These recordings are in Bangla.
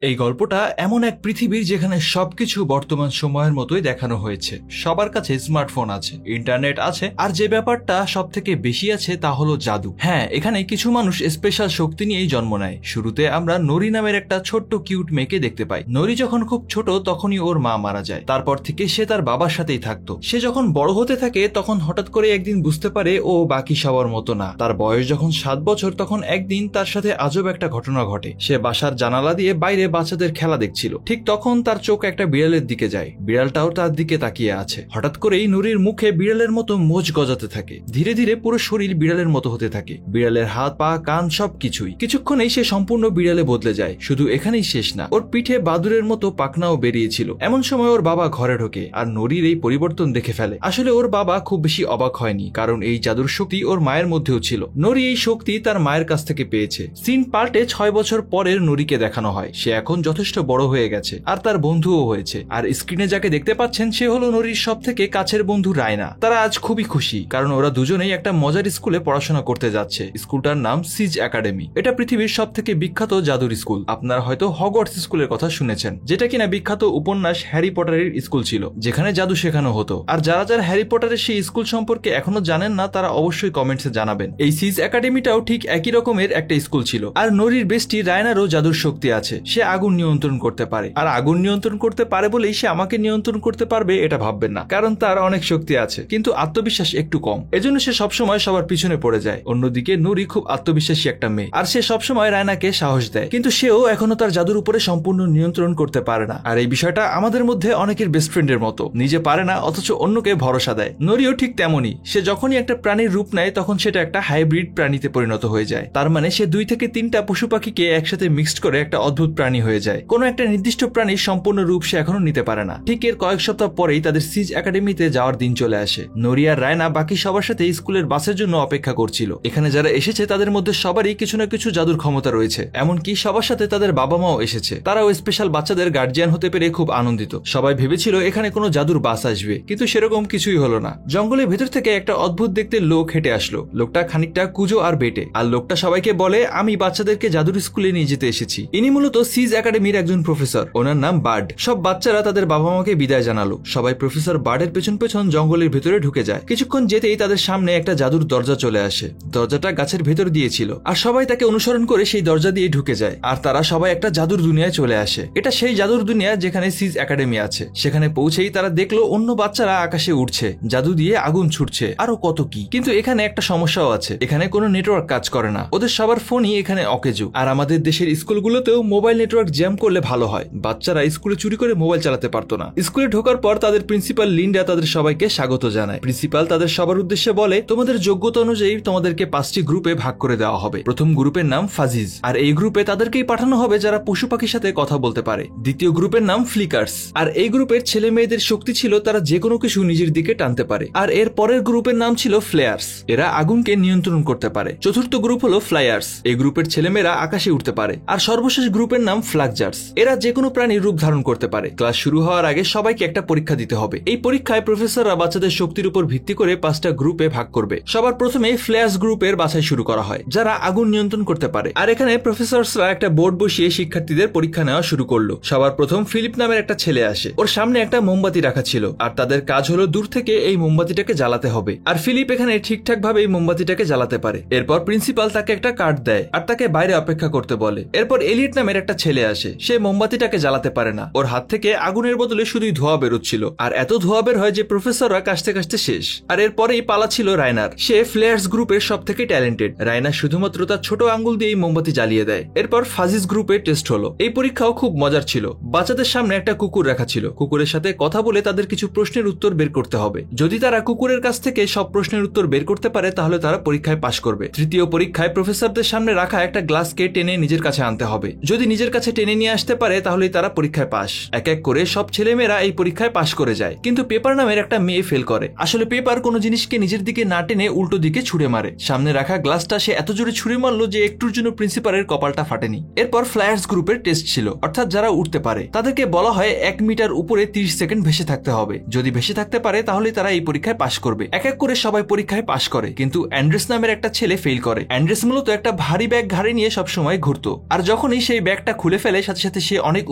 এই গল্পটা এমন এক পৃথিবীর যেখানে সবকিছু বর্তমান সময়ের মতোই দেখানো হয়েছে। সবার কাছে স্মার্টফোন আছে, ইন্টারনেট আছে, আর যে ব্যাপারটা সব থেকে বেশি আছে তা হলো জাদু। হ্যাঁ, এখানে কিছু মানুষ স্পেশাল শক্তি নিয়েই জন্ম নেয়। শুরুতে আমরা নরি নামের একটা ছোট্ট কিউট মেয়েকে দেখতে পাই। নরি যখন খুব ছোট তখনই ওর মা মারা যায়। তারপর থেকে সে তার বাবার সাথেই থাকতো। সে যখন বড় হতে থাকে তখন হঠাৎ করে একদিন বুঝতে পারে ও বাকি সবার মতো না। তার বয়স যখন 7 বছর তখন একদিন তার সাথে আজব একটা ঘটনা ঘটে। সে বাসার জানালা দিয়ে বাইরে বাচ্চাদের খেলা দেখছিল। ঠিক তখন তার চোখ একটা বিড়ালের দিকে যায়। বিড়ালটাও তার দিকে তাকিয়ে আছে। হঠাৎ করেই নুরির মুখে বিড়ালের মতো মোচ গজাতে থাকে। ধীরে ধীরে পুরো শরীর বিড়ালের মতো হতে থাকে। বিড়ালের হাত পা কান সবকিছুই। কিছুক্ষণেই সে সম্পূর্ণ বিড়ালে বদলে যায়। শুধু এখানেই শেষ না, ওর পিঠে বাদুরের মতো পাখনাও বেরিয়েছিল। এমন সময় ওর বাবা ঘরে ঢোকে আর নুরির এই পরিবর্তন দেখে ফেলে। আসলে ওর বাবা খুব বেশি অবাক হয়নি, কারণ এই জাদুর শক্তি ওর মায়ের মধ্যেও ছিল। নুরি এই শক্তি তার মায়ের কাছ থেকে পেয়েছে। সিন পাল্টে 6 বছর পরের নুরিকে দেখানো হয়। সে এখন যথেষ্ট বড় হয়ে গেছে আর তার বন্ধুও হয়েছে। আর স্ক্রিনে যাকে দেখতে পাচ্ছেন সে হলো নুরির সব থেকে কাছের বন্ধু রায়না। তারা আজ খুবই খুশি, কারণ ওরা দুজনেই একটা মজার স্কুলে পড়াশোনা করতে যাচ্ছে। স্কুলটার নাম সিজ একাডেমি। এটা পৃথিবীর সব থেকে বিখ্যাত জাদুর স্কুল। আপনারা হয়তো হগওয়ার্টস স্কুলের কথা শুনেছেন, যেটা কিনা বিখ্যাত উপন্যাস হ্যারি পটারের স্কুল ছিল, যেখানে জাদু শেখানো হতো। আর যারা যারা হ্যারি পটারের সেই স্কুল সম্পর্কে এখনো জানেন না তারা অবশ্যই কমেন্টসে জানাবেন। এই সিজ একাডেমিটাও ঠিক একই রকমের একটা স্কুল ছিল। আর নুরির বেস্টি রায়নারও জাদুর শক্তি আছে। সে আগুন নিয়ন্ত্রণ করতে পারে। আর আগুন নিয়ন্ত্রণ করতে পারে বলেই সে আমাকে নিয়ন্ত্রণ করতে পারবে এটা ভাববেন না, কারণ তার অনেক শক্তি আছে, কিন্তু আত্মবিশ্বাস একটু কম। এজন্য সে সবসময় সবার পিছনে পড়ে যায়। অন্যদিকে নুরি খুব আত্মবিশ্বাসী একটা মেয়ে, আর সে সবসময় রায়নাকে সাহস দেয়। কিন্তু সেও এখনো তার জাদুর উপরে সম্পূর্ণ নিয়ন্ত্রণ করতে পারে না। আর এই বিষয়টা আমাদের মধ্যে অনেকের বেস্ট ফ্রেন্ডের মতো, নিজে পারে না অথচ অন্যকে ভরসা দেয়। নুরিও ঠিক তেমনই। সে যখনই একটা প্রাণীর রূপ নেয় তখন সেটা একটা হাইব্রিড প্রাণীতে পরিণত হয়ে যায়। তার মানে সে 2 থেকে 3টা পশু পাখিকে একসাথে মিক্সড করে একটা অদ্ভুত প্রাণী হয়ে যায়। কোনো একটা নির্দিষ্ট প্রাণীর সম্পূর্ণ রূপ সে এখনো নিতে পারে না। ঠিক এর কয়েক সপ্তাহ পরেই তাদের সিজ একাডেমিতে যাওয়ার দিন চলে আসে। নুরি আর রায়না বাকি সবার সাথে স্কুলের বাসের জন্য অপেক্ষা করছিল। এখানে যারা এসেছে তাদের মধ্যে সবারই কিছু না কিছু জাদুর ক্ষমতা রয়েছে। এমনকি সবার সাথে তাদের বাবা মাও এসেছে। তারাও স্পেশাল বাচ্চাদের গার্জিয়ান হতে পেরে খুব আনন্দিত। সবাই ভেবেছিল এখানে কোনো জাদুর বাস আসবে, কিন্তু সেরকম কিছুই হলো না। জঙ্গলের ভেতর থেকে একটা অদ্ভুত দেখতে লোক হেঁটে আসলো। লোকটা খানিকটা কুজো আর বেটে। আর লোকটা সবাইকে বলে, আমি বাচ্চাদেরকে জাদুর স্কুলে নিয়ে যেতে এসেছি। ইনি মূলত সিজ একাডেমির একজন প্রফেসর। ওনার নাম বার্ড। সব বাচ্চারা তাদের বাবা মাকে বিদায় জানালো। সবাই প্রফেসর বার্ডের পেছন পেছন জঙ্গলের ভেতরে ঢুকে যায়। কিছুক্ষণ যেতেই তাদের সামনে একটা জাদুর দরজা চলে আসে। দরজাটা গাছের ভেতর দিয়ে ছিল, আর সবাই তাকে অনুসরণ করে সেই দরজা দিয়ে ঢুকে যায়। আর তারা সবাই একটা জাদুর দুনিয়ায় চলে আসে। এটা সেই জাদুর দুনিয়া যেখানে সিজ একাডেমি আছে। সেখানে পৌঁছেই তারা দেখলো অন্য বাচ্চারা আকাশে উঠছে, জাদু দিয়ে আগুন ছুটছে, আরো কত কি। কিন্তু এখানে একটা সমস্যাও আছে। এখানে কোনো নেটওয়ার্ক কাজ করে না। ওদের সবার ফোনই এখানে অকেজো। আর আমাদের দেশের স্কুলগুলোতেও মোবাইল নেটওয়ার্ক জ্যাম করলে ভালো হয়। বাচ্চারা স্কুলে চুরি করে মোবাইল চালাতে পারতো না। স্কুলে ঢোকার পর তাদের প্রিন্সিপাল লিন্ডা তাদের সবাইকে স্বাগত জানায়। প্রিন্সিপাল তাদের সবার উদ্দেশ্যে বলে, তোমাদের যোগ্যতা অনুযায়ী তোমাদেরকে 5টি গ্রুপে ভাগ করে দেওয়া হবে। প্রথম গ্রুপের নাম ফাজিজ, আর এই গ্রুপে তাদেরকেই পাঠানো হবে যারা পশু পাখির সাথে কথা বলতে পারে। দ্বিতীয় গ্রুপের নাম ফ্লিকার্স, আর এই গ্রুপের ছেলে মেয়েদের শক্তি ছিল তারা যে কোনো কিছু নিজের দিকে টানতে পারে। আর এর পরের গ্রুপের নাম ছিল ফ্লেয়ার্স, এরা আগুনকে নিয়ন্ত্রণ করতে পারে। চতুর্থ গ্রুপ হলো ফ্লায়ার্স, এই গ্রুপের ছেলেমেয়েরা আকাশে উঠতে পারে। আর সর্বশেষ গ্রুপের নাম ফ্লাগজার্স, এরা যে কোনো প্রাণীর রূপ ধারণ করতে পারে। ক্লাস শুরু হওয়ার আগে সবাইকে একটা পরীক্ষা দিতে হবে। এই পরীক্ষায় প্রফেসররা বাচ্চাদের শক্তির উপর ভিত্তি করে 5টা গ্রুপে ভাগ করবে। সবার প্রথমে ফ্লেয়ার্স গ্রুপের বাছাই শুরু করা হয়, যারা আগুন নিয়ন্ত্রণ করতে পারে। আর এখানে প্রফেসররা একটা বোর্ড বসিয়ে শিক্ষার্থীদের পরীক্ষা নেওয়া শুরু করলো। সবার প্রথম ফিলিপ নামের একটা ছেলে আসে। ওর সামনে একটা মোমবাতি রাখা ছিল, আর তাদের কাজ হলো দূর থেকে এই মোমবাতিটাকে জ্বালাতে হবে। আর ফিলিপ এখানে ঠিকঠাক ভাবে এই মোমবাতিটাকে জ্বালাতে পারে। এরপর প্রিন্সিপাল তাকে একটা কার্ড দেয় আর তাকে বাইরে অপেক্ষা করতে বলে। এরপর এলিট নামের একটা ছেলে আসে। সে মোমবাতিটাকে জ্বালাতে পারে না। ওর হাত থেকে আগুনের বদলে শুধুই ধোঁয়া বেরোচ্ছিল, আর এত ধোঁয়া বের হয় যে প্রফেসররা কাশতে কাশতে শেষ। আর এরপরেই পালা ছিল রায়নার। সে ফ্লেয়ার্স গ্রুপের সব থেকে ট্যালেন্টেড। রায়না শুধুমাত্র তার ছোট আঙ্গুল দিয়ে মোমবাতি জ্বালিয়ে দেয়। এরপর ফাজিজ গ্রুপের টেস্ট হলো। এই পরীক্ষাও খুব মজার ছিল। বাচ্চাদের সামনে একটা কুকুর রাখা ছিল। কুকুরের সাথে কথা বলে তাদের কিছু প্রশ্নের উত্তর বের করতে হবে। যদি তারা কুকুরের কাছ থেকে সব প্রশ্নের উত্তর বের করতে পারে তাহলে তারা পরীক্ষায় পাশ করবে। তৃতীয় পরীক্ষায় প্রফেসরদের সামনে রাখা একটা গ্লাসকে টেনে নিজের কাছে আনতে হবে। যদি নিজের কাছে টেনে নিয়ে আসতে পারে তাহলেই তারা পরীক্ষায় পাশ। এক এক করে সব ছেলেমেয়েরা এই পরীক্ষায় পাশ করে যায়, কিন্তু পেপার নামের একটা মেয়ে ফেল করে। আসলে পেপার কোনো জিনিসকে নিজের দিকে না টেনে উল্টো দিকে ছুড়ে মারে। সামনে রাখা গ্লাসটা সে এত জোরে ছুড়ে মারলো যে একটুর জন্য প্রিন্সিপালের কপালটা ফাটেনি। এরপর ফ্লায়ার্স গ্রুপের টেস্ট ছিল, অর্থাৎ যারা উঠতে পারে। তাদেরকে বলা হয় 1 মিটার উপরে 30 সেকেন্ড ভেসে থাকতে হবে। যদি ভেসে থাকতে পারে তাহলে তারা এই পরীক্ষায় পাশ করবে। এক এক করে সবাই পরীক্ষায় পাশ করে, কিন্তু অ্যান্ড্রেস নামের একটা ছেলে ফেল করে। অ্যান্ড্রেস মূলত একটা ভারী ব্যাগ ঘাড়ে নিয়ে সবসময় ঘুরতো, আর যখনই সেই ব্যাগটা খুলে ফেলে, সাথে সাথে সে অনেক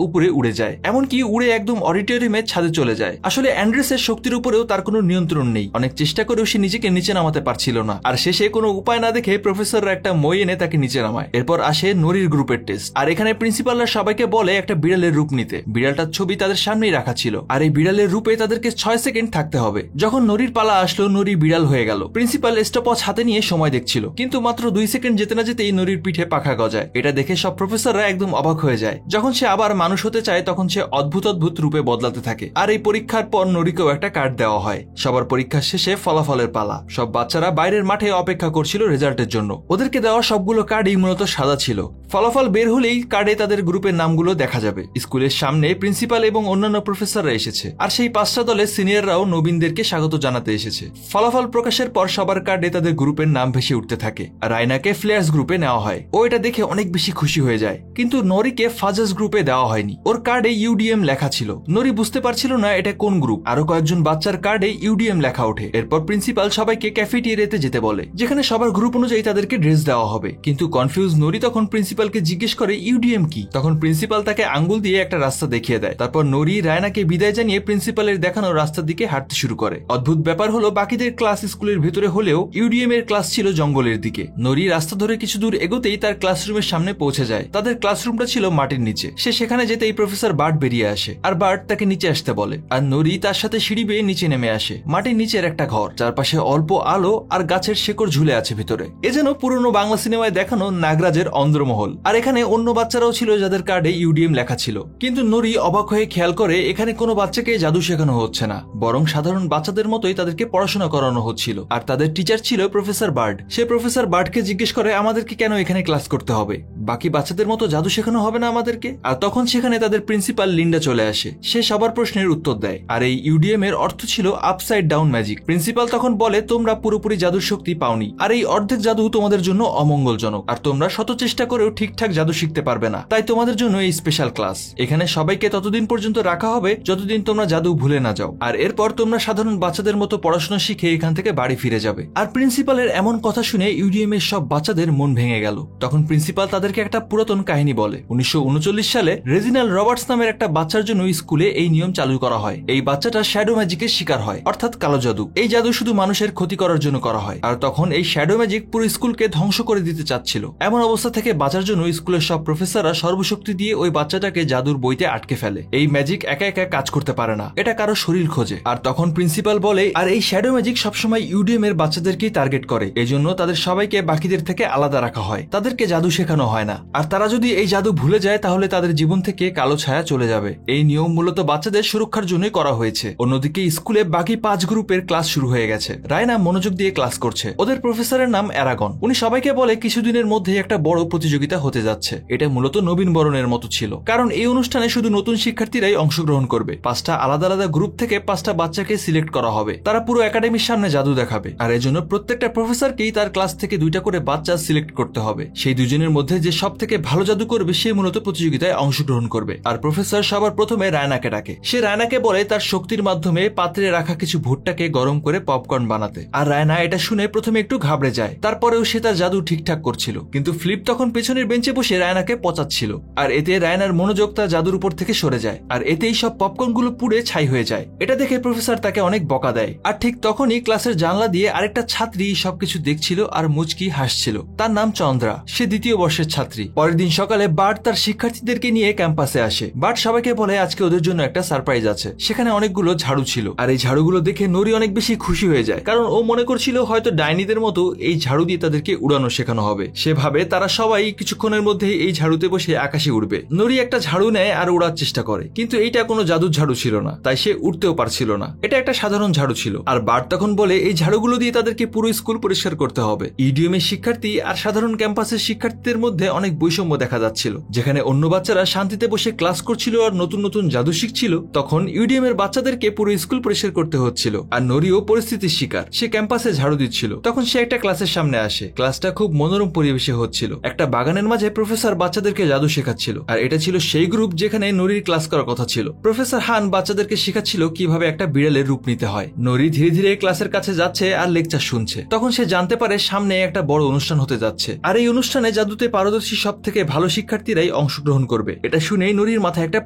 উপরে উড়ে যায়, এমনকি উড়ে একদম অডিটোরিয়ামের ছাদে চলে যায়। আসলে অ্যান্ড্রেসের শক্তির উপরেও তার কোনো নিয়ন্ত্রণ নেই, অনেক চেষ্টা করেও সে নিজেকে নিচে নামাতে পারছিল না। আর শেষে কোনো উপায় না দেখে প্রফেসররা একটা মই এনে তাকে নিচে নামায়। এরপর আসে নরির গ্রুপের টেস্ট, আর এখানে প্রিন্সিপালরা সবাইকে বলে একটা বিড়ালের রূপ নিতে। বিড়ালটার ছবি তাদের সামনেই রাখা ছিল, আর এই বিড়ালের রূপে তাদেরকে 6 সেকেন্ড থাকতে হবে। যখন নরির পালা আসলো, নরি বিড়াল হয়ে গেল। প্রিন্সিপাল স্টপওয়াচ হাতে নিয়ে সময় দেখছিল, কিন্তু মাত্র 2 সেকেন্ড যেতে না যেতেই নরির পিঠে পাখা গজায়। এটা দেখে সব প্রফেসররা একদম অবাক হয়ে যায়। যখন সে আবার মানুষ হতে চায়, তখন সে অদ্ভুত অদ্ভুত রূপে বদলাতে থাকে। আর এই পরীক্ষার পর নরিকেও একটা কার্ড দেওয়া হয়। সবার পরীক্ষার শেষে ফলাফলের পালা। সব বাচ্চারা বাইরের মাঠে অপেক্ষা করছিল রেজাল্টের জন্য। ওদেরকে দেওয়া সবগুলো কার্ডই মূলত সাদা ছিল। ফলাফল বের হলেই কার্ডে তাদের গ্রুপের নামগুলো দেখা যাবে। স্কুলের সামনে প্রিন্সিপাল এবং অন্যান্য প্রফেসররা এসেছে, আর সেই 5টা দলের সিনিয়ররাও নবীনদেরকে স্বাগত জানাতে এসেছে। ফলাফল প্রকাশের পর সবার কার্ডে তাদের গ্রুপের নাম ভেসে উঠতে থাকে। রায়নাকে ফ্লেয়ার্স গ্রুপে নেওয়া হয়। ও এটা দেখে অনেক বেশি খুশি হয়ে যায়, কিন্তু নরিকে ফাজাস গ্রুপে দেওয়া হয়নি। ওর কার্ডে ইউডিএম লেখা ছিল। নরি বুঝতে পারছিল না এটা কোন গ্রুপ। আরো কয়েকজন বাচ্চার কার্ডে ইউডিএম লেখা ওঠে। এরপর প্রিন্সিপাল সবাইকে ক্যাফেটেরিয়াতে যেতে বলে, যেখানে সবার গ্রুপ অনুযায়ী তাদেরকে ড্রেস দেওয়া হবে। কিন্তু কনফিউজ নরি তখন প্রিন্সিপালকে জিজ্ঞেস করে ইউডিএম কি। তখন প্রিন্সিপাল তাকে আঙ্গুল দিয়ে একটা রাস্তা দেখিয়ে দেয়। তারপর নরি রায়নাকে বিদায় জানিয়ে প্রিন্সিপালের দেখানো রাস্তার দিকে হাঁটতে শুরু করে। অদ্ভুত ব্যাপার হলো, বাকিদের ক্লাস স্কুলের ভিতরে হলেও ইউডিএম এর ক্লাস ছিল জঙ্গলের দিকে। নরি রাস্তা ধরে কিছু দূর এগোতেই তার ক্লাসরুমের সামনে পৌঁছে যায়। তাদের ক্লাসরুমটা ছিল মাটির নিচে। সে সেখানে যেতেই প্রফেসর বার্ট বেরিয়ে আসে, আর বার্ট তাকে নিচে আসতে বলে। আর নরি তার সাথে সিঁড়ি বেয়ে নিচে নেমে আসে। মাটির নিচের একটা ঘর, চারপাশে অল্প আলো আর গাছের শেকড় ঝুলে আছে ভিতরে। এ যেন পুরনো বাংলা সিনেমায় দেখানো নাগরাজের অন্ধ্রমহল। আর এখানে অন্য বাচ্চারাও ছিল যাদের কার্ডে ইউডিএম লেখা ছিল। কিন্তু নরি অবাক হয়ে খেয়াল করে এখানে কোনো বাচ্চাকে জাদু শেখানো হচ্ছে না, বরং সাধারণ বাচ্চাদের মতোই তাদেরকে পড়াশোনা করানো হচ্ছিল। আর তাদের টিচার ছিল প্রফেসর বার্ড। সে প্রফেসর বার্ডকে জিজ্ঞেস করে আমাদেরকে কেন এখানে ক্লাস করতে হবে, বাকি বাচ্চাদের মতো জাদু শেখানো হবে না আমাদেরকে। আর তখন সেখানে তাদের প্রিন্সিপাল লিন্ডা চলে আসে। সে সবার প্রশ্নের উত্তর দেয়। আর এই ইউডিএম এর অর্থ ছিল আপসাইড ডাউন ম্যাজিক। প্রিন্সিপাল তখন বলে তোমরা পুরোপুরি জাদুর শক্তি পাওনি, আর এই অর্ধেক জাদু তোমাদের জন্য অমঙ্গলজনক, আর তোমরা শত চেষ্টা করেও ঠিকঠাক জাদু শিখতে পারবে না। তাই তোমাদের জন্য এই স্পেশাল ক্লাস। এখানে সবাইকে ততদিন পর্যন্ত রাখা হবে যতদিন তোমরা জাদু ভুলে না যাও, আর এরপর তোমরা সাধারণ বাচ্চাদের মতো পড়াশোনা শিখে এখান থেকে বাড়ি ফিরে যাবে। আর প্রিন্সিপালের এমন কথা শুনে ইউডিএম এর সব বাচ্চাদের মন ভেঙে গেল। তখন প্রিন্সিপাল তাদেরকে একটা পুরাতন কাহিনী বলে। 1939 সালে রেজিনাল রবার্টস নামের একটা বাচ্চার জন্য স্কুলে এই নিয়ম চালু করা হয়। এই বাচ্চাটা শ্যাডো ম্যাজিকের শিকার হয়, অর্থাৎ কালো জাদু। এই জাদু শুধু মানুষের ক্ষতি করার জন্য করা হয়। আর তখন এই শ্যাডো ম্যাজিক পুরো স্কুলকে ধ্বংস করে দিতে চাচ্ছিল। এমন অবস্থা থেকে বাঁচার জন্য স্কুলের সব প্রফেসররা সর্বশক্তি দিয়ে ওই বাচ্চাটাকে জাদুর বইতে আটকে ফেলে। এই ম্যাজিক একা একা কাজ করতে পারে না, এটা কারো শরীর খোঁজে। আর তখন প্রিন্সিপাল বলে আর এই শ্যাডো ম্যাজিক সবসময় ইউডিএম এর বাচ্চাদেরকেই টার্গেট করে, এজন্য তাদের সবাইকে বাকিদের থেকে আলাদা রাখা হয়, তাদেরকে জাদু শেখানো হয় না। আর তারা যদি এই জাদু ভুলে যায় তাহলে তাদের জীবন থেকে কালো ছায়া চলে যাবে। এই নিয়ম মূলত বাচ্চাদের সুরক্ষার জন্যই করা হয়েছে। অন্যদিকে স্কুলে বাকি 5 গ্রুপের ক্লাস শুরু হয়ে গেছে। রায়না মনোযোগ দিয়ে ক্লাস করছে। ওদের প্রফেসরের নাম অ্যারাগন। উনি সবাইকে বলে কিছুদিনের মধ্যে একটা বড় প্রতিযোগিতা হতে যাচ্ছে। এটা মূলত নবীন বরণের মতো ছিল, কারণ এই অনুষ্ঠানে শুধু নতুন শিক্ষার্থীরাই অংশগ্রহণ করবে। 5টা আলাদা আলাদা গ্রুপ থেকে 5টা বাচ্চাকে সিলেক্ট করা হবে। তারা পুরো একাডেমির সামনে জাদু দেখাবে। আর এজন্য প্রত্যেকটা প্রফেসরকেই তার ক্লাস থেকে 2টা করে বাচ্চা সিলেক্ট করতে হবে। সেই দুজনের মধ্যে যে সব থেকে ভালো জাদু করবে সে মূলত প্রতিযোগিতায় অংশগ্রহণ করবে। আর প্রফেসর সবার প্রথমে রায়নাকে ডাকে। সে রায়নাকে বলে তার শক্তির মাধ্যমে পাত্রে রাখা কিছু ভুট্টাকে গরম করে পপকর্ন বানাতে। আর রায়না এটা শুনে প্রথমে একটু ঘাবড়ে যায়, তারপরেও সে তার জাদু ঠিকঠাক করছিল। কিন্তু ফ্লিপ তখন পেছনের বেঞ্চে বসে রায়নাকে পচাচ্ছিল। আর এতে রায়নার মনোযোগ তার জাদুর উপর থেকে সরে যায়। আর এতেই সব পপকর্ন গুলো পুড়ে ছাই হয়ে যায়। এটা দেখে প্রফেসর তাকে অনেক বকা দেয়। আর ঠিক তখনই ক্লাসের জানলা দিয়ে আরেকটা ছাত্রী সবকিছু দেখছিল আর মুচকি হাসছিল। তার নাম চন্দ্রা। সে 2য় বর্ষের ছাত্রী। পরের দিন সকালে বার্ট তার শিক্ষার্থীদেরকে নিয়ে ক্যাম্পাসে আসে। বার্ট সবাইকে বলে আজকে ওদের জন্য একটা সারপ্রাইজ আছে। সেখানে অনেকগুলো ঝাড়ু ছিল। আর এই ঝাড়ুগুলো দেখে নরি অনেক বেশি খুশি হয়ে যায়, কারণ ও মনে করছিল হয়তো ডাইনিদের মতো এই ঝাড়ু দিয়ে তাদেরকে উড়ানো শেখানো হবে। সে ভাবে তারা সবাই কিছুক্ষণের মধ্যে এই ঝাড়ুতে বসে আকাশে উড়বে। নরি একটা ঝাড়ু নেয় আর উড়ার চেষ্টা করে, কিন্তু এইটা কোনো জাদুর ঝাড়ু ছিল না, তাই সে উঠতেও পারছিল না। এটা একটা সাধারণ ঝাড়ু ছিল। আর বার্ট তখন বলে এই ঝাড়ুগুলো দিয়ে তাদেরকে পুরো স্কুল পরিষ্কার করতে হবে। ইডিএম এর শিক্ষার্থী আর সাধারণ ক্যাম্পাসের শিক্ষার্থীদের মধ্যে অনেক বৈষম্য দেখা যাচ্ছিল। যেখানে অন্য বাচ্চারা শান্তিতে বসে ক্লাস করছিল আর নতুন নতুন জাদু শিখছিল, তখন ইউডিএম এর বাচ্চাদেরকে পুরো স্কুল পরিষ্কার করতে হচ্ছিল। আর নরিও পরিস্থিতির শিকার। সে ক্যাম্পাসে ঝাড়ু দিচ্ছিল। তখন সে একটা ক্লাসের সামনে আসে। ক্লাসটা খুব মনোরম পরিবেশে হচ্ছিল। একটা বাগানের মাঝে প্রফেসর বাচ্চাদেরকে জাদু শেখাচ্ছিল। আর এটা ছিল সেই গ্রুপ যেখানে নরির ক্লাস করার কথা ছিল। প্রফেসর হান বাচ্চাদেরকে শেখাচ্ছিল কিভাবে একটা বিড়ালের রূপ নিতে হয়। নরি ধীরে ধীরে ক্লাসের কাছে যাচ্ছে আর লেকচার শুনছে। তখন সে জানতে পারে সামনে একটা বড় অনুষ্ঠান হতে যাচ্ছে। আর এই অনুষ্ঠানে জাদুতে পারদর্শী সব থেকে ভালো শিক্ষার্থীরাই প্রতিযোগিতায় অংশগ্রহণ করবে। এটা শুনেই নুরির মাথায় একটা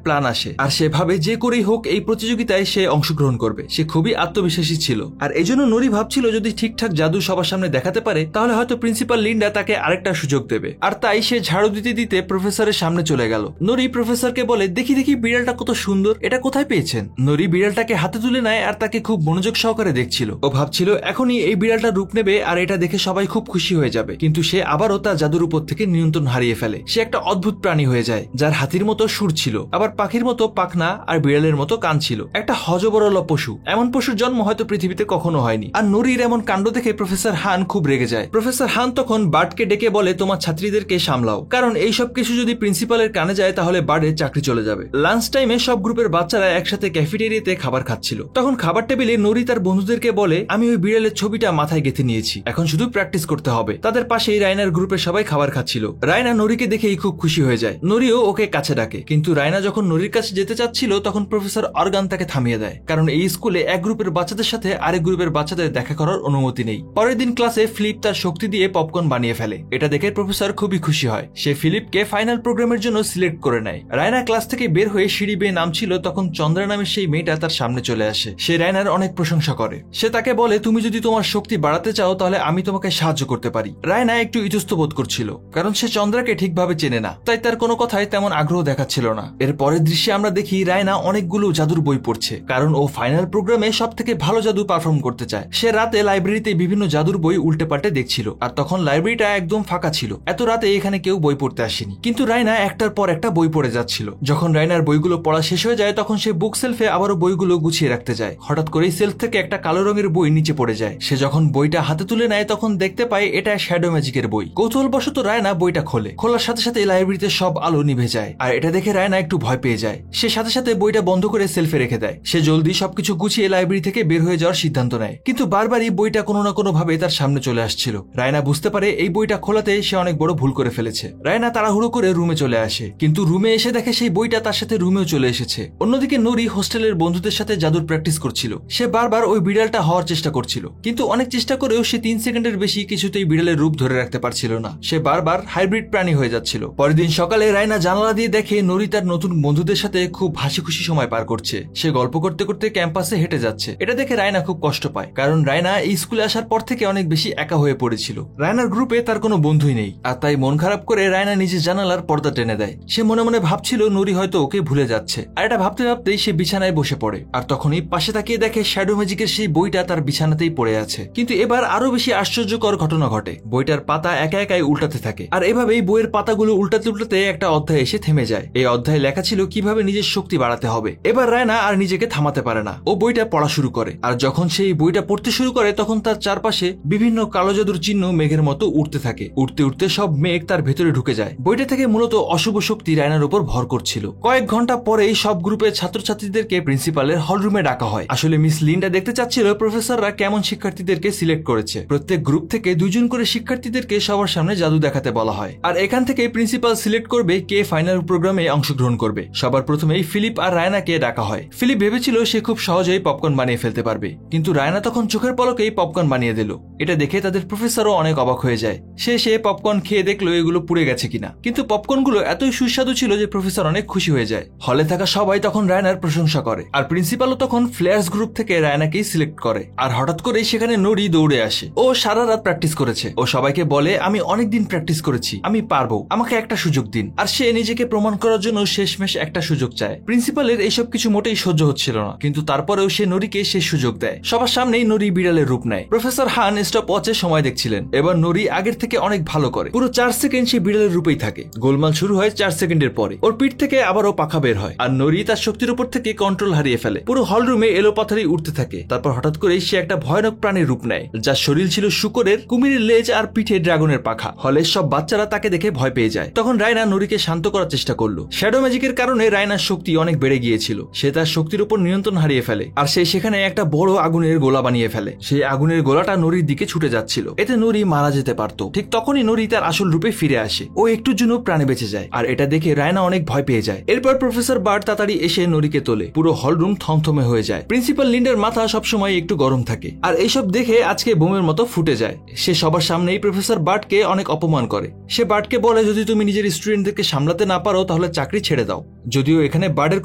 প্ল্যান আসে, আর সে ভাবে যে করেই হোক এই প্রতিযোগিতায় সে অংশগ্রহণ করবে। সে খুবই আত্মবিশ্বাসী ছিল, আর এই জন্য নুরি ভাবছিল যদি ঠিকঠাক জাদু সবার সামনে দেখাতে পারে তাহলে হয়তো প্রিন্সিপাল লিন্ডা তাকে আরেকটা সুযোগ দেবে। আর তাই সে ঝাড়ু দিতে দিতে প্রফেসরের সামনে চলে গেল। নুরি প্রফেসরকে বলে, দেখি দেখি বিড়ালটা কত সুন্দর, এটা কোথায় পেয়েছেন? নুরি বিড়ালটাকে হাতে তুলে নেয় আর তাকে খুব মনোযোগ সহকারে দেখছিল। ও ভাবছিল এখনই এই বিড়ালটা রূপ নেবে আর এটা দেখে সবাই খুব খুশি হয়ে যাবে, কিন্তু সে আবারও তার জাদুর উপর থেকে নিয়ন্ত্রণ হারিয়ে ফেলে। সে একটা অদ্ভুত প্রাণী হয়ে যায়, যার হাতির মতো সুর ছিল, আবার পাখির মতো পাখনা আর বিড়ালের মতো কান ছিল। একটা হযবরল পশু। এমন পশুর জন্ম হয়তো পৃথিবীতে কখনো হয়নি। আর নুরির এমন কাণ্ড দেখে প্রফেসর হান খুব রেগে যায়। প্রফেসর হান তখন বার্ডকে ডেকে বলে, তোমার ছাত্রীদেরকে সামলাও, কারণ এই সব কিছু যদি প্রিন্সিপালের কানে যায় তাহলে বার্ডের চাকরি চলে যাবে। লাঞ্চ টাইমে সব গ্রুপের বাচ্চারা একসাথে ক্যাফেটেরিয়াতে খাবার খাচ্ছিল। তখন খাবার টেবিলে নুরি তার বন্ধুদেরকে বলে, আমি ওই বিড়ালের ছবিটা মাথায় গেঁথে নিয়েছি, এখন শুধু প্র্যাকটিস করতে হবে। তাদের পাশেই রায়নার গ্রুপের সবাই খাবার খাচ্ছিল। রায়না নুরিকে দেখেই খুব খুশি হয়ে যায়। নুরিও ওকে কাছে ডাকে, কিন্তু রায়না যখন নুরির কাছে যেতে চাচ্ছিল তখন প্রফেসর অর্গান তাকে থামিয়ে দেয়, কারণ এই স্কুলে এক গ্রুপের বাচ্চাদের সাথে আরেক গ্রুপের বাচ্চাদের দেখা করার অনুমতি নেই। পরের দিন ক্লাসে ফিলিপ তার শক্তি দিয়ে পপকর্ন বানিয়ে ফেলে। এটা দেখে প্রফেসর খুবই খুশি হয়। সে ফিলিপকে ফাইনাল প্রোগ্রামের জন্য সিলেক্ট করে নেয়। রায়না ক্লাস থেকে বের হয়ে সিঁড়ি বেয়ে নামছিল, তখন চন্দ্রা নামের সেই মেয়েটা তার সামনে চলে আসে। সে রায়নার অনেক প্রশংসা করে। সে তাকে বলে, তুমি যদি তোমার শক্তি বাড়াতে চাও তাহলে আমি তোমাকে সাহায্য করতে পারি। রায়না একটু ইতস্ত বোধ করছিল, কারণ সে চন্দ্রাকে ঠিকভাবে চেনে না, তাই তার কোনো কথায় তেমন আগ্রহ দেখাচ্ছিল না। এর পরের দৃশ্যে আমরা দেখি রায়না অনেকগুলো জাদুর বই পড়ছে, কারণ ও ফাইনাল প্রোগ্রামে সব থেকে ভালো জাদু পারফর্ম করতে চায়। সে রাতে লাইব্রেরিতে বিভিন্ন জাদুর বই উল্টে পাল্টে দেখছিল, আর তখন লাইব্রেরিটা একদম ফাঁকা ছিল। এত রাতে এখানে কেউ বই পড়তে আসেনি, কিন্তু রায়না একটার পর একটা বই পড়ে যাচ্ছিল। যখন রায়নার বইগুলো পড়া শেষ হয়ে যায় তখন সে বুক সেলফে আবারও বইগুলো গুছিয়ে রাখতে যায়। হঠাৎ করেই সেলফ থেকে একটা কালো রঙের বই নিচে পড়ে যায়। সে যখন বইটা হাতে তুলে নেয় তখন দেখতে পায় এটা শ্যাডো ম্যাজিকের বই। কৌতূহলবশত রায়না বইটা খোলে। খোলার সাথে সাথে লাইব্রেরিতে সব আলো নিভে যায়, আর এটা দেখে রায়না একটু ভয় পেয়ে যায়। সে সাথে সাথে বইটা বন্ধ করে সেলফে রেখে দেয়। সে জলদি সবকিছু গুছিয়ে লাইব্রেরি থেকে বের হয়ে যাওয়ার সিদ্ধান্ত নেয়, কিন্তু বারবারই বইটা কোনো না কোনো ভাবে তার সামনে চলে আসছিল। রায়না বুঝতে পারে এই বইটা খোলাতে সে অনেক বড় ভুল করে ফেলেছে। রায়না তাড়াহুড়ো করে রুমে চলে আসে, কিন্তু রুমে এসে দেখে সেই বইটা তার সাথে রুমেও চলে এসেছে। অন্যদিকে নুরি হোস্টেলের বন্ধুদের সাথে জাদুর প্র্যাকটিস করছিল। সে বারবার ওই বিড়ালটা হওয়ার চেষ্টা করছিল, কিন্তু অনেক চেষ্টা করেও সে 3 সেকেন্ডের বেশি কিছুতেই বিড়ালের রূপ ধরে রাখতে পারছিল না। সে বারবার হাইব্রিড প্রাণী হয়ে যাচ্ছিল। পরের দিন সকালে রায়না জানালা দিয়ে দেখে নুরি তার নতুন বন্ধুদের সাথে খুব হাসি খুশি সময় পার করছে। সে গল্প করতে করতে ক্যাম্পাসে হেঁটে যাচ্ছে। এটা দেখে রায়না খুব কষ্ট পায়, কারণ রায়না এই স্কুলে আসার পর থেকে অনেক বেশি একা হয়ে পড়েছিল। রায়নার গ্রুপে তার কোনো বন্ধুই নেই, আর তাই মন খারাপ করে রায়না নিজের জানালার পর্দা টেনে দেয়। সে মনে মনে ভাবছিল নুরি হয়তো ওকে ভুলে যাচ্ছে, আর এটা ভাবতে ভাবতেই সে বিছানায় বসে পড়ে। আর তখনই পাশে তাকিয়ে দেখে শ্যাডো ম্যাজিকের সেই বইটা তার বিছানাতেই পড়ে আছে। কিন্তু এবার আরো বেশি আশ্চর্যকর ঘটনা ঘটে। বইটার পাতা একা একাই উল্টাতে থাকে, আর এভাবেই বইয়ের পাতাগুলো উল্টাতে উল্টাতে একটা অধ্যায় এসে থেমে যায়। এই অধ্যায়ে লেখা ছিল কিভাবে নিজের শক্তি বাড়াতে হবে। এবার রায়না আর নিজেকে থামাতে পারে না, ও বইটা পড়া শুরু করে। আর যখন সেই বইটা পড়তে শুরু করে তখন তার চারপাশে বিভিন্ন কালো জাদুর চিহ্ন মেঘের মতো উঠতে থাকে। উঠতে উঠতে সব মেঘ তার ভেতরে ঢুকে যায়। বইটা থেকে মূলত অশুভ শক্তি রায়নার উপর ভর করছিল। কয়েক ঘন্টা পরেই সব গ্রুপের ছাত্রছাত্রীদেরকে প্রিন্সিপালের হলরুমে ডাকা হয়। আসলে মিস লিন্ডা দেখতে চাচ্ছিল প্রফেসররা কেমন শিক্ষার্থীদেরকে সিলেক্ট করেছে। প্রত্যেক গ্রুপ থেকে 2 জন করে শিক্ষার্থীদেরকে সবার সামনে জাদু দেখাতে বলা হয়, আর এখান থেকে প্রিন্সিপাল সিলেক্ট করবে কে ফাইনাল প্রোগ্রামে অংশগ্রহণ করবে। সবার প্রথমেই ফিলিপ আর রায়নাকে ডাকা হয়। ফিলিপ ভেবেছিল সে খুব সহজেই পপকর্ন বানিয়ে ফেলতে পারবে, কিন্তু রায়না তখন চোখের পলকেই পপকর্ন বানিয়ে দিল। এটা দেখে তাদের প্রফেসরও অনেক অবাক হয়ে যায়। সে পপকর্ন খেয়ে দেখলো এগুলো পুড়ে গেছে কিনা, কিন্তু পপকর্নগুলো এতই সুস্বাদু ছিল যে প্রফেসর অনেক খুশি হয়ে যায়। হলে থাকা সবাই তখন রায়নার প্রশংসা করে, আর প্রিন্সিপালও তখন ফ্লেয়ার্স গ্রুপ থেকে রায়নাকেই সিলেক্ট করে। আর হঠাৎ করে সেখানে নুরি দৌড়ে আসে। ও সারা রাত প্র্যাকটিস করেছে। ও সবাইকে বলে, আমি অনেকদিন প্র্যাকটিস করেছি, আমি পারবো, আমাকে একটা সুযোগ দিন। আর সে নিজেকে প্রমাণ করার জন্য শেষমেশ একটা সুযোগ চায়। প্রিন্সিপালের এইসব কিছু মোটেই সহ্য হচ্ছিল না, কিন্তু তারপরেও সে নুরিকে শেষ সুযোগ দেয়। সবার সামনেই নুরি বিড়ালের রূপ নেয়। প্রফেসর হান স্টপ ওয়াচে সময় দেখছিলেন। এবার নুরি আগের থেকে অনেক ভালো করে। পুরো 4 সেকেন্ড সে বিড়ালের রূপেই থাকে। গোলমাল শুরু হয় 4 সেকেন্ডের পরে। ওর পিঠ থেকে আবারও পাখা বের হয়, আর নুরি তার শক্তির উপর থেকে কন্ট্রোল হারিয়ে ফেলে। পুরো হল রুমে এলোপাথারি উঠতে থাকে। তারপর হঠাৎ করে সে একটা ভয়ানক প্রাণীর রূপ নেয়, যার শরীর ছিল শুকরের, কুমিরের লেজ আর পিঠে ড্রাগনের পাখা। হলের সব বাচ্চারা তাকে দেখে ভয় পেয়ে যায়। তখন রায়না নুরিকে শান্ত করার চেষ্টা করলো। শ্যাডো ম্যাজিকের কারণে রায়নার শক্তি অনেক বেড়ে গিয়েছিল। সে তার শক্তির উপর নিয়ন্ত্রণ হারিয়ে ফেলে, আর সে সেখানে একটা বড় আগুনের গোলা বানিয়ে ফেলে। সেই আগুনের গোলাটা নুরির দিকে ছুটে যাচ্ছিল। এতে নুরি মারা যেতে পারত। ঠিক তখনই নুরি তার আসল রূপে ফিরে আসে। ও একটুর জন্য প্রাণে বেঁচে যায়, আর এটা দেখে রায়না অনেক ভয় পেয়ে যায়। এরপর প্রফেসর বার্ড তাড়াতাড়ি এসে নুরিকে তোলে। পুরো হল রুম থমথমে হয়ে যায়। প্রিন্সিপাল লিন্ডার মাথা সবসময় একটু গরম থাকে, আর এইসব দেখে আজকে বোমের মতো ফুটে যায়। সে সবার সামনেই প্রফেসর বার্ডকে অনেক অপমান করে। সে বার্ডকে বলে, যদি তুমি নিজের স্ত্রী স্টুডেন্টদেরকে সামলাতে না পারো তাহলে চাকরি ছেড়ে দাও। যদিও এখানে বার্ডের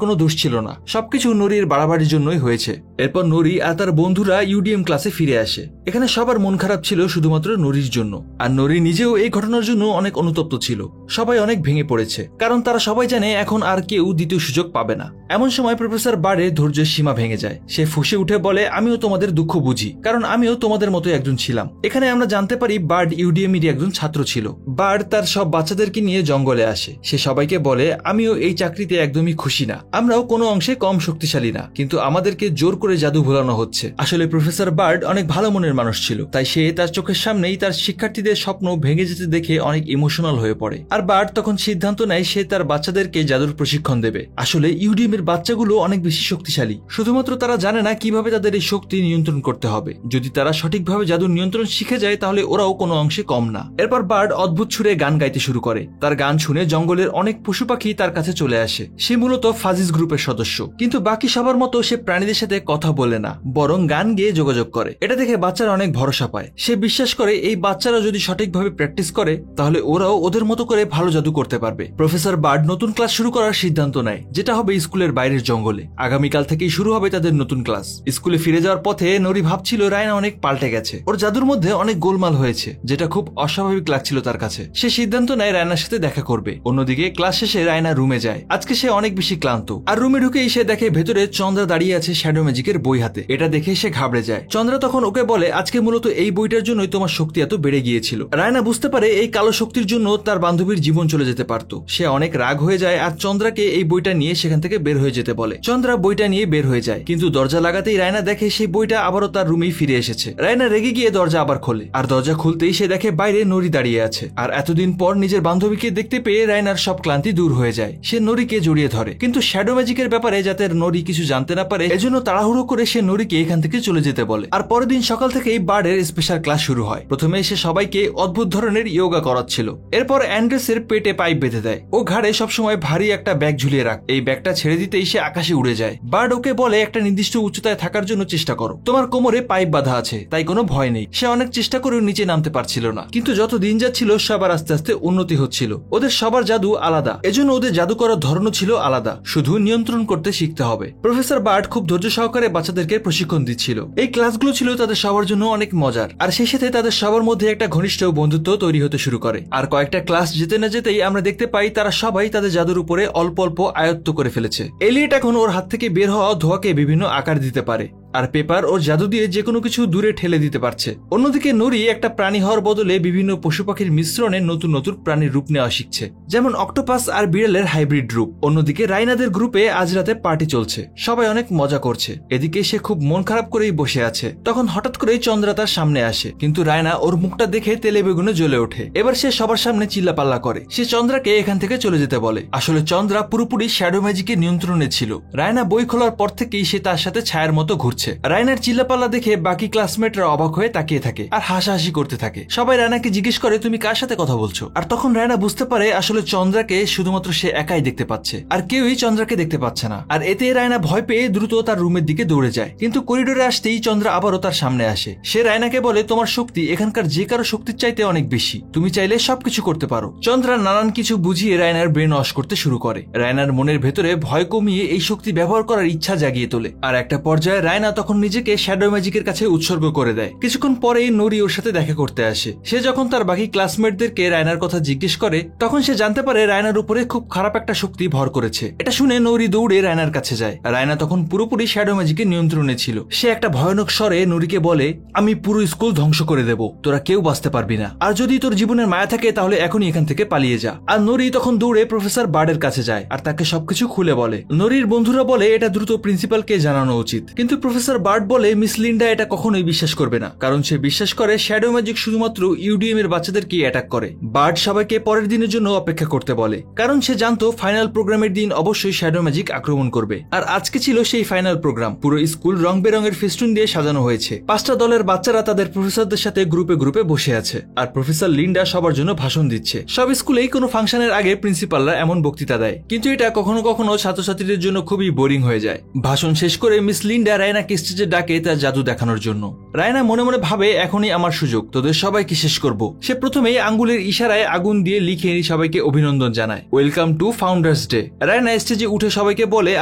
কোনো দোষ ছিল না, সবকিছু নুরির বাড়াবাড়ির জন্যই হয়েছে। এরপর নুরি আর তার বন্ধুরা ইউডিএম ক্লাসে ফিরে আসে। এখানে সবার মন খারাপ ছিল শুধুমাত্র নুরির জন্য, আর নুরি নিজেও এই ঘটনার জন্য অনেক অনুতপ্ত ছিল। সবাই অনেক ভেঙে পড়েছে, কারণ তারা সবাই জানে এখন আর কেউ দ্বিতীয় সুযোগ পাবে না। এমন সময় প্রফেসর বার্ডের ধৈর্যের সীমা ভেঙে যায়। সে ফুঁসে উঠে বলে, আমিও তোমাদের দুঃখ বুঝি, কারণ আমিও তোমাদের মতো একজন ছিলাম। এখানে আমরা জানতে পারি বার্ড ইউডিএমেরই একজন ছাত্র ছিল। বার্ড তার সব বাচ্চাদেরকে নিয়ে জঙ্গলে আসে। সে সবাইকে বলে, আমিও এই চাকরিতে একদমই খুশি না, আমরাও কোনো অংশে কম শক্তিশালী না, কিন্তু আমাদেরকে জোর করে জাদু ভোলানো হচ্ছে। আসলে প্রফেসর বার্ড অনেক ভালো মনের মানুষ ছিল, তাই সে তার চোখের সামনেই তার শিক্ষার্থীদের স্বপ্ন ভেঙে যেতে দেখে অনেক ইমোশনাল হয়ে পড়ে। আর বার্ড তখন সিদ্ধান্ত নেয় সে তার বাচ্চাদেরকে জাদুর প্রশিক্ষণ দেবে। আসলে ইউডিএম এর বাচ্চাগুলো অনেক বেশি শক্তিশালী, শুধুমাত্র তারা জানে না কিভাবে তাদের এই শক্তি নিয়ন্ত্রণ করতে হবে। যদি তারা সঠিকভাবে জাদুর নিয়ন্ত্রণ শিখে যায় তাহলে ওরাও কোনো অংশে কম না। এরপর বার্ড অদ্ভুত সুরে গান গাইতে শুরু করে। তার গান শুনে জঙ্গলের অনেক পশু পাখি তার কাছে চলে আসে। সে মূলত ফাজিস গ্রুপের সদস্য, কিন্তু বাকি সবার মতো সে প্রাণীদের সাথে কথা বলে না, বরং গান গেয়ে যোগাযোগ করে। এটা দেখে বাচ্চারা অনেক ভরসা পায়। সে বিশ্বাস করে এই বাচ্চারা যদি সঠিকভাবে প্র্যাকটিস করে তাহলে ওরাও ওদের মতো করে ভালো জাদু করতে পারবে। প্রফেসর বার্ড নতুন ক্লাস শুরু করার সিদ্ধান্ত নেয়, যেটা হবে স্কুলের বাইরের জঙ্গলে। আগামীকাল থেকেই শুরু হবে তাদের নতুন ক্লাস। স্কুলে ফিরে যাওয়ার পথে নুরি ভাবছিল রায়না অনেক পাল্টে গেছে, ওর জাদুর মধ্যে অনেক গোলমাল হয়েছে, যেটা খুব অস্বাভাবিক লাগছিল তার কাছে। সে সিদ্ধান্ত নেয় রায়নার সাথে দেখা করবে। অন্যদিকে ক্লাস শেষে রায়না রুমে যায়। আজকে সে অনেক বেশি ক্লান্ত, আর রুমে ঢুকেই সে দেখে ভেতরে চন্দ্রা দাঁড়িয়ে আছে শ্যাডো ম্যাজিকের বই হাতে। এটা দেখে সে ঘাবড়ে যায়। চন্দ্রা তখন ওকে বলে, আজকে মূলত এই বইটার জন্যই তোমার শক্তি এত বেড়ে গিয়েছিল। রায়না বুঝতে পারে এই কালো শক্তির জন্য তার বান্ধবীর জীবন চলে যেতে পারত। সে অনেক রাগ হয়ে যায় আর চন্দ্রাকে এই বইটা নিয়ে সেখান থেকে বের হয়ে যেতে বলে। চন্দ্রা বইটা নিয়ে বের হয়ে যায়, কিন্তু দরজা লাগাতেই রায়না দেখে সেই বইটা আবারও তার রুমেই ফিরে এসেছে। রায়না রেগে গিয়ে দরজা আবার খোলে, আর দরজা খুলতেই সে দেখে বাইরে নুরি দাঁড়িয়ে আছে। আর এতদিন পর নিজের বান্ধবীকে দেখতে পেয়ে রায়নার সব ক্লান্তি দূর হয়ে যায়। সে নুরিকে জড়িয়ে ধরে, কিন্তু শ্যাডো ম্যাজিকের ব্যাপারে যাতে নুরি কিছু জানতে না পারে এজন্য তাড়াহুড়ো করে সে নুরিকে এখান থেকে চলে যেতে বলে। আর পরের দিন সকাল থেকেই বার্ডের স্পেশাল ক্লাস শুরু হয়। প্রথমে সে সবাইকে অদ্ভুত ধরনের ইয়োগা করাচ্ছিল। এরপর অ্যান্ড্রেসের পেটে পাইপ বেঁধে দেয়। ও ঘাড়ে সবসময় ভারী একটা ব্যাগ ঝুলিয়ে রাখ। এই ব্যাগটা ছেড়ে দিতেই সে আকাশে উড়ে যায়। বার্ড ওকে বলে, একটা নির্দিষ্ট উচ্চতায় থাকার জন্য চেষ্টা করো, তোমার কোমরে পাইপ বাঁধা আছে, তাই কোনো ভয় নেই। সে অনেক চেষ্টা করেও নিচে নামতে পারছিল না, কিন্তু যত দিন যাচ্ছিল সবার আস্তে আস্তে উন্নতি হচ্ছিল। ওদের সবার জাদু আলাদা, এজন্য ওদের জাদু করার ধরনও ছিল আলাদা, শুধু নিয়ন্ত্রণ করতে শিখতে হবে। প্রফেসর বার্ড খুব ধৈর্য সহকারে বাচ্চাদেরকে প্রশিক্ষণ দিচ্ছিল। এই ক্লাসগুলো ছিল তাদের সবার জন্য অনেক মজার, আর সেই সাথে তাদের সবার মধ্যে একটা ঘনিষ্ঠ বন্ধুত্ব তৈরি হতে শুরু করে। আর কয়েকটা ক্লাস যেতে না যেতেই আমরা দেখতে পাই তারা সবাই তাদের জাদুর উপরে অল্প অল্প আয়ত্ত করে ফেলেছে। এলিয়েট এখন ওর হাত থেকে বের হওয়া ধোঁয়াকে বিভিন্ন আকার দিতে পারে, আর পেপার ওর জাদু দিয়ে যে কোনো কিছু দূরে ঠেলে দিতে পারছে। অন্যদিকে নুরি একটা প্রাণী হওয়ার বদলে বিভিন্ন পশু পাখির মিশ্রণে নতুন নতুন প্রাণীর রূপ নেওয়া শিখছে, যেমন অক্টোপাস আর বিড়ালের হাইব্রিড রূপ। অন্যদিকে রাইনাদের গ্রুপে আজ রাতে পার্টি চলছে, সবাই অনেক মজা করছে। এদিকে সে খুব মন খারাপ করেই বসে আছে। তখন হঠাৎ করেই চন্দ্রা তার সামনে আসে, কিন্তু রায়না ওর মুখটা দেখে তেলে বেগুনে জ্বলে ওঠে। এবার সে সবার সামনে চিল্লাপাল্লা করে। সে চন্দ্রাকে এখান থেকে চলে যেতে বলে। আসলে চন্দ্রা পুরোপুরি শ্যাডো ম্যাজিকের নিয়ন্ত্রণে ছিল। রায়না বই খোলার পর থেকেই সে তার সাথে ছায়ার মতো ঘুরছে। রায়নার চিল্লাপাল্লা দেখে বাকি ক্লাসমেটরা অবাক হয়ে তাকিয়ে থাকে আর হাসাহাসি করতে থাকে। সবাই রায়নাকে জিজ্ঞেস করে, তুমি কার সাথে কথা বলছো? আর তখন রায়না বুঝতে পারে আসলে চন্দ্রাকে শুধুমাত্র সে একাই দেখতে পাচ্ছে, আর কেউই চন্দ্রাকে দেখতে পাচ্ছে না। আর এতে রায়না ভয় পেয়ে দ্রুত তার রুমের দিকে দৌড়ে যায়, কিন্তু করিডোরে আসতেই চন্দ্রা আবারও তার সামনে আসে। সে রায়নাকে বলে, তোমার শক্তি এখানকার যে কারো শক্তির চাইতে অনেক বেশি, তুমি চাইলে সবকিছু করতে পারো। চন্দ্রা নানান কিছু বুঝিয়ে রায়নার ব্রেন ওয়াশ করতে শুরু করে। রায়নার মনের ভেতরে ভয় কমিয়ে এই শক্তি ব্যবহার করার ইচ্ছা জাগিয়ে তোলে। আর একটা পর্যায়ে রায়না তখন নিজেকে শ্যাডো ম্যাজিকের কাছে উৎসর্গ করে দেয়। কিছুক্ষণ পরেই নুরি ওর সাথে দেখা করতে আসে। সে যখন তার বাকি ক্লাসমেটদেরকে রায়নার কথা জিজ্ঞেস করে তখন সে জানতে পারে রায়নার উপরে খুব খারাপ একটা শক্তি ভর করেছে। এটা শুনে নুরি দৌড়ে রায়নার কাছে যায়। রায়না তখন পুরোপুরি শ্যাডো ম্যাজিকের নিয়ন্ত্রণে ছিল। সে একটা ভয়ানক স্বরে নুরিকে বলে, আমি পুরো স্কুল ধ্বংস করে দেব, তোরা কেউ বাঁচতে পারবি না। আর যদি তোর জীবনের মায়া থাকে তাহলে এখনই এখান থেকে পালিয়ে যা। আর নুরি তখন দৌড়ে প্রফেসর বার্ডের কাছে যায় আর তাকে সবকিছু খুলে বলে। নুরির বন্ধুরা বলে এটা দ্রুত প্রিন্সিপালকে জানানো উচিত, কিন্তু প্রফেসর বার্ড বলে মিস লিন্ডা এটা কখনোই বিশ্বাস করবে না, কারণ সে বিশ্বাস করে শ্যাডো ম্যাজিক শুধুমাত্র ইউডিএম এর বাচ্চাদেরকে অ্যাটাক করে। বার্ড সবাইকে পরের দিনের জন্য অপেক্ষা করতে বলে, কারণ সে জানতো ফাইনাল প্রোগ্রামের দিন অবশ্যই শ্যাডো ম্যাজিক আক্রমণ করবে। আর আজকে ছিল সেই ফাইনাল প্রোগ্রাম। পুরো স্কুল রং বেরঙের ফেস্টুন দিয়ে সাজানো হয়েছে। 5টা দলের বাচ্চারা তাদের প্রফেসরদের সাথে গ্রুপে গ্রুপে বসে আছে, আর প্রফেসর লিন্ডা সবার জন্য ভাষণ দিচ্ছে। সব স্কুলেই কোনো ফাংশনের আগে প্রিন্সিপালরা এমন বক্তৃতা দেয়, কিন্তু এটা কখনো কখনো ছাত্রছাত্রীদের জন্য খুবই বোরিং হয়ে যায়। ভাষণ শেষ করে মিস লিন্ডা রায়নাকে স্টেজে ডাকে তার জাদু দেখানোর জন্য। রায়না মনে মনে ভাবে এখনই আমার সুযোগ, তোদের সবাইকে শেষ করব। সে প্রথমেই আঙ্গুলের ইশারায় আগুন দিয়ে লিখে সবাইকে অভিনন্দন জানায়, welcome to founders day. Raina স্টেজে উঠে সবাইকে বলে,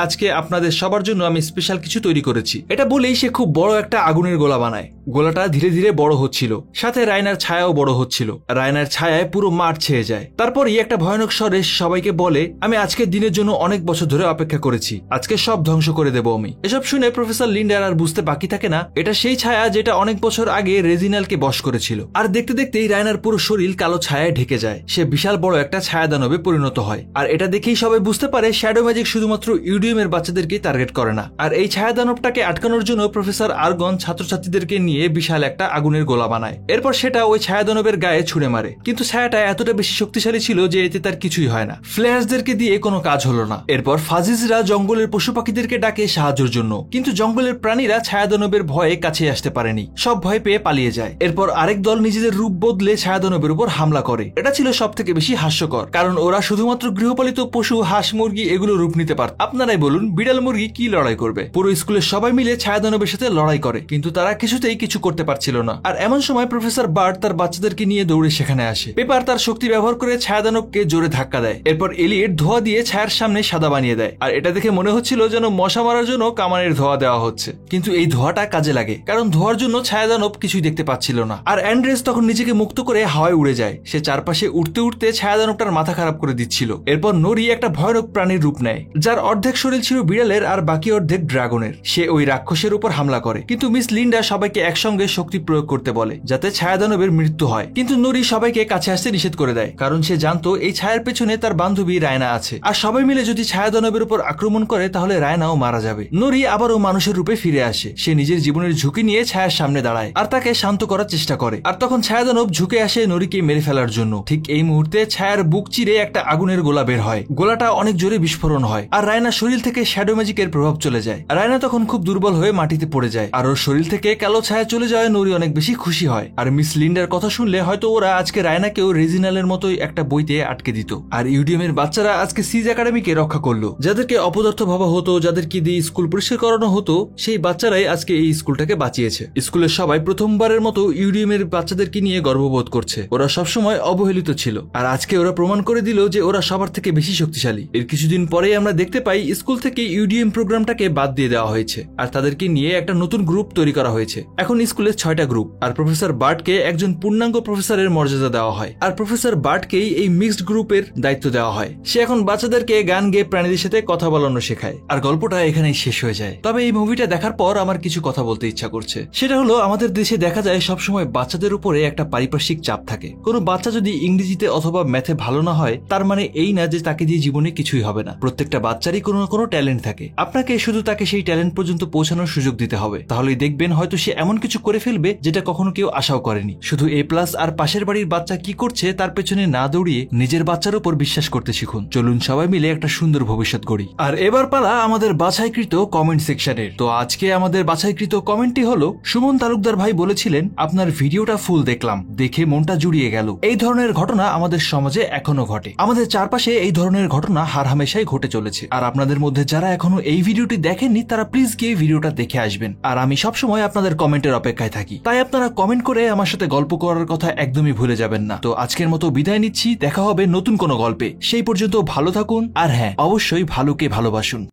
আজকে আপনাদের সবার জন্য আমি স্পেশাল কিছু তৈরি করেছি। এটা বলেই সে খুব বড় একটা আগুনের গোলা বানায়। গোলাটা ধীরে ধীরে বড় হচ্ছিল, সাথে রায়নার ছায়াও বড় হচ্ছিল। রায়নার ছায়ায় পুরো মাঠ ছেয়ে যায়। তারপরই একটা ভয়ানক স্বরে সবাইকে বলে, আমি আজকের দিনের জন্য অনেক বছর ধরে অপেক্ষা করেছি, আজকে সব ধ্বংস করে দেবো আমি। এসব শুনে প্রফেসর লিন্ডার আর বুঝতে বাকি থাকে না, এটা সেই ছায়া যেটা অনেক বছর আগে রেজিনালকে বশ করেছিল। আর দেখতে দেখতেই রায়নার পুরো শরীর কালো ছায়ায় ঢেকে যায়। সে বিশাল বড় একটা ছায়া দানবে পরিণত হয়। আর এটা দেখেই সবাই বুঝতে পারে শ্যাডো ম্যাজিক শুধুমাত্র ইউডিএম এর বাচ্চাদেরকেই টার্গেট করে না। আর এই ছায়া দানবটাকে আটকানোর জন্য প্রফেসর আর্গন ছাত্রছাত্রীদেরকে নিয়ে বিশাল একটা আগুনের গোলা বানায়। এরপর সেটা ওই ছায়া দানবের গায়ে ছুড়ে মারে, কিন্তু ছায়াটা এতটা বেশি শক্তিশালী ছিল যে এতে তার কিছুই হয় না। ফ্লেয়ার্সদেরকে দিয়ে কোনো কাজ হলো না। এরপর ফাজিজরা জঙ্গলের পশু পাখিদেরকে ডাকে সাহায্যের জন্য, কিন্তু জঙ্গলের প্রাণীরা ছায়া দানবের ভয়ে কাছে আসতে পারেনি, সব ভয় পেয়ে পালিয়ে যায়। এরপর আরেক দল নিজেদের রূপ বদলে ছায়া দানবের উপর হামলা করে। এটা ছিল সব থেকে বেশি হাস্যকর, কারণ ওরা শুধুমাত্র গৃহপালিত পশু, হাঁস মুরগি এগুলো রূপ নিতে পারত। আপনারাই বলুন, বিড়াল মুরগি কি লড়াই করবে? পুরো স্কুলের সবাই মিলে ছায়া দানবের সাথে লড়াই করে, কিন্তু তারা কিছুতেই কিছু করতে পারছিল না। আর এমন সময় প্রফেসর বার্ট তার বাচ্চাদেরকে নিয়ে দৌড়ে সেখানে আসে। পেপার তার শক্তি ব্যবহার করে ছায়া দানবকে জোরে ধাক্কা দেয়। এরপর এলিয়েট ধোয়া দিয়ে ছায়ার সামনে সাদা বানিয়ে দেয়। আর এটা দেখে মনে হচ্ছিল যেন মশা মারার জন্য কামানের ধোয়া দেওয়া হচ্ছে, কিন্তু এই ধোয়াটা কাজে লাগে, কারণ ধোয়ার জন্য ছায়া দানব কিছুই দেখতে পাচ্ছিল না। আর অ্যান্ড্রেস তখন নিজেকে মুক্ত করে হাওয়ায় উড়ে যায়। সে চারপাশে উঠতে উঠতে ছায়া দানবটার মাথা খারাপ করে দিচ্ছিল। এরপর নরি একটা ভয়ানক প্রাণীর রূপ নেয়, যার অর্ধেক শরীর ছিল বিড়ালের আর বাকি অর্ধেক ড্রাগনের। সে ওই রাক্ষসের উপর হামলা করে, কিন্তু মিস লিন্ডা সবাইকে একসঙ্গে শক্তি প্রয়োগ করতে বলে যাতে ছায়া দানবের মৃত্যু হয়। কিন্তু নরি সবাইকে কাছে আসতে নিষেধ করে দেয়, কারণ সে জানতো এই ছায়ার পেছনে তার বান্ধবী রায়না আছে, আর সবাই মিলে যদি ছায়া দানবের উপর আক্রমণ করে তাহলে রায়নাও মারা যাবে। নরি আবারও মানুষের রূপে ফিরে আসে। সে নিজের জীবনের ঝুঁকি নিয়ে ছায়ার সামনে দাঁড়ায় আর তাকে শান্ত করার চেষ্টা করে। আর তখন ছায়া দানব ঝুঁকে আসে নরিকে মেরে ফেলার জন্য। ঠিক এই মুহূর্তে ছায়ার বুক চিরে একটা আগুনের গোলা বের হয়। গোলাটা অনেক জোরে বিস্ফোরণ হয়, আর রায়নার শরীর থেকে শ্যাডো ম্যাজিকের প্রভাব চলে যায়। রায়না তখন খুব দুর্বল হয়ে মাটিতে পড়ে যায়, আর ওর শরীর থেকে কালো ছায়া চলে যাওয়ায় নরি অনেক বেশি খুশি হয়। আর মিস লিন্ডার কথা শুনলে হয়তো ওরা আজকে রায়নাকেও রেজিনালের মতোই একটা বইতে আটকে দিত। আর ইউডিএমের বাচ্চারা আজকে সিজ একাডেমিকে রক্ষা করলো। যাদেরকে অপদার্থ ভাবা হতো, যাদেরকে দিয়ে স্কুল পরিষ্কার করানো হতো, সেই বাচ্চারাই আজকে এই স্কুলটাকে বাঁচিয়েছে। স্কুলের সবাই প্রথমবারের মতো ইউডিএমের বাচ্চাদেরকে নিয়ে গর্ববোধ করছে। ওরা সবসময় অবহেলিত ছিল, আর আজকে ওরা প্রমাণ করে দিল যে ওরা সবার থেকে বেশি শক্তিশালী। এর কিছুদিন পরেই আমরা দেখতে পাই স্কুল থেকে ইউডিএম প্রোগ্রামটাকে বাদ দিয়ে দেওয়া হয়েছে, আর তাদেরকে নিয়ে একটা নতুন গ্রুপ তৈরি করা হয়েছে। এখন স্কুলে 6টা গ্রুপ, আর প্রফেসর বার্টকে একজন পূর্ণাঙ্গ প্রফেসরের মর্যাদা দেওয়া হয়। আর প্রফেসর বার্টকেই এই মিক্সড গ্রুপের দায়িত্ব দেওয়া হয়। সে এখন বাচ্চাদেরকে গান গেয়ে প্রাণীদের সাথে কথা বলানো শেখায়। আর গল্পটা এখানেই শেষ হয়ে যায়। তবে এই মুভিটা দেখার পর আমার কিছু কথা বলতে ইচ্ছা করছে। সেটা হলো, আমাদের দেশে দেখা যায় সবসময় বাচ্চাদের উপরে একটা পারিপার্শ্বিক চাপ থাকে। কোনো বাচ্চা যদি ইংরেজিতে অথবা ম্যাথে ভালো না হয়, তার মানে এই না যে তাকে দিয়ে জীবনে কিছুই হবে না। প্রত্যেকটা বাচ্চারই কোনো না কোনো ট্যালেন্ট থাকে। আপনাকে শুধু তাকে সেই ট্যালেন্ট পর্যন্ত পৌঁছানোর সুযোগ দিতে হবে, তাহলেই দেখবেন হয়তো সে এমন কিছু করে ফেলবে যেটা কখনো কেউ আশাও করেনি। শুধু A+ আর পাশের বাড়ির বাচ্চা কি করছে তার পেছনে না দৌড়িয়ে নিজের বাচ্চার উপর বিশ্বাস করতে শিখুন। চলুন সবাই মিলে একটা সুন্দর ভবিষ্যৎ গড়ি। আর এবার পালা আমাদের বাছাইকৃত কমেন্ট সেকশনের। তো আজকে আমাদের বাছাইকৃত কমেন্টটি হলো, সুমন তালুকদার ভাই বলেছিলেন, আপনার ভিডিওটা ফুল দেখলাম, দেখে মনটা জুড়িয়ে গেল। এই ধরনের ঘটনা আমাদের সমাজে এখনো ঘটে। আমাদের চারপাশে এই ধরনের ঘটনা হারহামেশাই ঘটে চলেছে। আর আপনাদের মধ্যে যারা এখনো এই ভিডিওটি দেখেননি তারা প্লিজ গিয়ে ভিডিওটা দেখে আসবেন। আর আমি সবসময় আপনাদের কমেন্টের অপেক্ষায় থাকি, তাই আপনারা কমেন্ট করে আমার সাথে গল্প করার কথা একদমই ভুলে যাবেন না। তো আজকের মতো বিদায় নিচ্ছি, দেখা হবে নতুন কোনো গল্পে। সেই পর্যন্ত ভালো থাকুন, আর হ্যাঁ, অবশ্যই ভালোকে ভালোবাসুন।